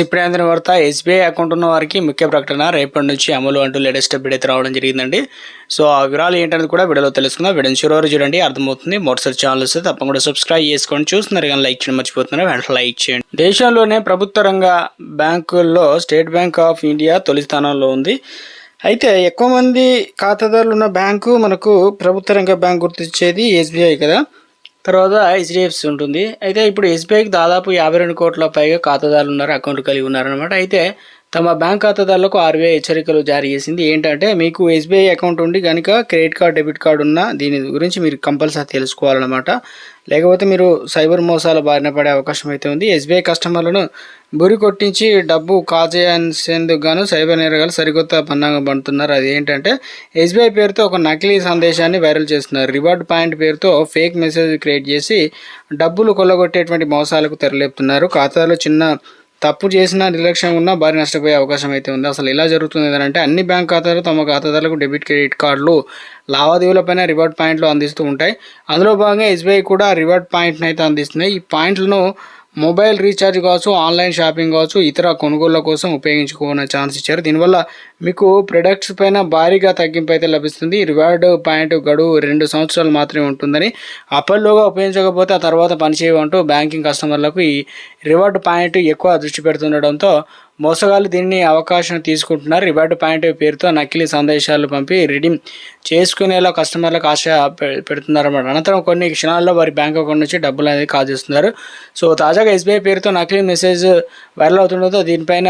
ఇప్పుడే అందిన వార్త. ఎస్బీఐ అకౌంట్ ఉన్న వారికి ముఖ్య ప్రకటన రేపటి నుంచి అమలు అంటూ లేటెస్ట్ అప్డేట్ అయితే రావడం జరిగిందండి. సో ఆ వివరాలు ఏంటనేది కూడా వీడియోలో తెలుసుకుందాం. వీడియోని చివరి వరకు చూడండి, అర్థమవుతుంది. మొదటిసారి ఛానల్ వస్తే తప్పకుండా సబ్స్క్రైబ్ చేసుకోండి. చూస్తున్నారు కానీ లైక్ చేయడం మర్చిపోతున్నారు, వెంటనే లైక్ చేయండి. దేశంలోనే ప్రభుత్వ రంగ బ్యాంకుల్లో స్టేట్ బ్యాంక్ ఆఫ్ ఇండియా తొలి స్థానంలో ఉంది. అయితే ఎక్కువ మంది ఖాతాదారులు ఉన్న బ్యాంకు మనకు ప్రభుత్వ రంగ బ్యాంక్ గుర్తించేది ఎస్బీఐ కదా. తర్వాత హెచ్డిఎఫ్సి ఉంటుంది. అయితే ఇప్పుడు ఎస్బీఐకి దాదాపు 52 కోట్ల పైగా ఖాతాదారులు ఉన్నారు, అకౌంట్ కలిగి ఉన్నారనమాట. అయితే తమ బ్యాంక్ ఖాతాదారులకు ఆర్బీఐ హెచ్చరికలు జారీ చేసింది. ఏంటంటే మీకు ఎస్బీఐ అకౌంట్ ఉండి కనుక క్రెడిట్ కార్డ్, డెబిట్ కార్డు ఉన్న దీని గురించి మీరు కంపల్సరీ తెలుసుకోవాలన్నమాట. లేకపోతే మీరు సైబర్ మోసాల బారిన పడే అవకాశం అయితే ఉంది. ఎస్బీఐ కస్టమర్లను బురి కొట్టించి డబ్బు కాజేసేందుకు గాను సైబర్ నేరగాలు సరికొత్త పన్నాగం పడుతున్నారు. అది ఏంటంటే ఎస్బీఐ పేరుతో ఒక నకిలీ సందేశాన్ని వైరల్ చేస్తున్నారు. రివార్డ్ పాయింట్ పేరుతో ఫేక్ మెసేజ్ క్రియేట్ చేసి డబ్బులు కొల్లగొట్టేటువంటి మోసాలకు తెరలేపుతున్నారు. ఖాతాలో చిన్న తప్పు చేసినా, నిర్లక్ష్యం ఉన్నా భారీ నష్టపోయే అవకాశం అయితే ఉంది. అసలు ఎలా జరుగుతుంది అంటే అన్ని బ్యాంక్ ఖాతాలు తమ ఖాతాదారులకు డెబిట్, క్రెడిట్ కార్డులు లావాదేవీలపైన రివార్డ్ పాయింట్లు అందిస్తూ ఉంటాయి. అందులో భాగంగా ఎస్బీఐ కూడా రివార్డ్ పాయింట్ని అయితే అందిస్తున్నాయి. ఈ పాయింట్లను మొబైల్ రీఛార్జ్ కావచ్చు, ఆన్లైన్ షాపింగ్ కావచ్చు, ఇతర కొనుగోళ్ల కోసం ఉపయోగించుకునే ఛాన్స్ ఇచ్చారు. దీనివల్ల మీకు ప్రొడక్ట్స్ పైన భారీగా తగ్గింపు అయితే లభిస్తుంది. రివార్డ్ పాయింట్ గడువు 2 సంవత్సరాలు మాత్రమే ఉంటుందని, అప్పటిలోగా ఉపయోగించకపోతే ఆ తర్వాత పనిచేయమంటూ బ్యాంకింగ్ కస్టమర్లకు ఈ రివార్డ్ పాయింట్ ఎక్కువ దృష్టి పెడుతుండడంతో మోసగాళ్ళు దీన్ని అవకాశం తీసుకుంటున్నారు. రివార్డ్ పాయింట్ పేరుతో నకిలీ సందేశాలు పంపి రిడీమ్ చేసుకునేలా కస్టమర్లకు ఆశ పెడుతున్నారన్నమాట. అనంతరం కొన్ని క్షణాల్లో వారి బ్యాంక్ అకౌంట్ నుంచి డబ్బులు అనేది కాజేస్తున్నారు. సో తాజాగా ఎస్బీఐ పేరుతో నకిలీ మెసేజ్ వైరల్ అవుతుండడంతో దీనిపైన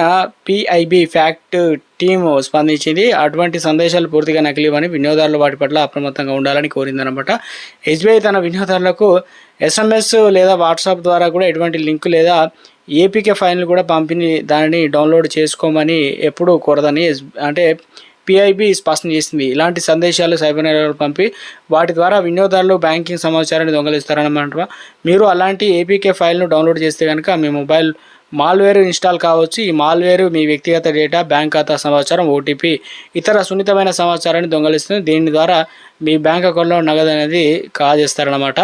పిఐబి ఫ్యాక్ట్ టీమ్ స్పందించింది. అటువంటి సందేశాలు పూర్తిగా నకిలీవని, వినియోగదారులు వాటి పట్ల అప్రమత్తంగా ఉండాలని కోరిందనమాట. ఎస్బీఐ తన వినియోగదారులకు ఎస్ఎంఎస్ లేదా వాట్సాప్ ద్వారా కూడా ఎటువంటి లింక్ లేదా ఏపీకే ఫైల్ని కూడా పంపిణీ దానిని డౌన్లోడ్ చేసుకోమని ఎప్పుడూ కోరదని అంటే పిఐబి స్పష్టం చేసింది. ఇలాంటి సందేశాలు సైబర్ నేరాలు పంపి వాటి ద్వారా వినియోగదారులు బ్యాంకింగ్ సమాచారాన్ని దొంగలిస్తారన్నమాట. మీరు అలాంటి ఏపీకే ఫైల్ను డౌన్లోడ్ చేస్తే కనుక మీ మొబైల్ మాల్వేర్ ఇన్స్టాల్ కావచ్చు. ఈ మాల్వేర్ మీ వ్యక్తిగత డేటా, బ్యాంక్ ఖాతా సమాచారం, ఓటీపీ, ఇతర సున్నితమైన సమాచారాన్ని దొంగలిస్తుంది. దీని ద్వారా మీ బ్యాంక్ అకౌంట్లో నగదు అనేది కాజేస్తారన్నమాట.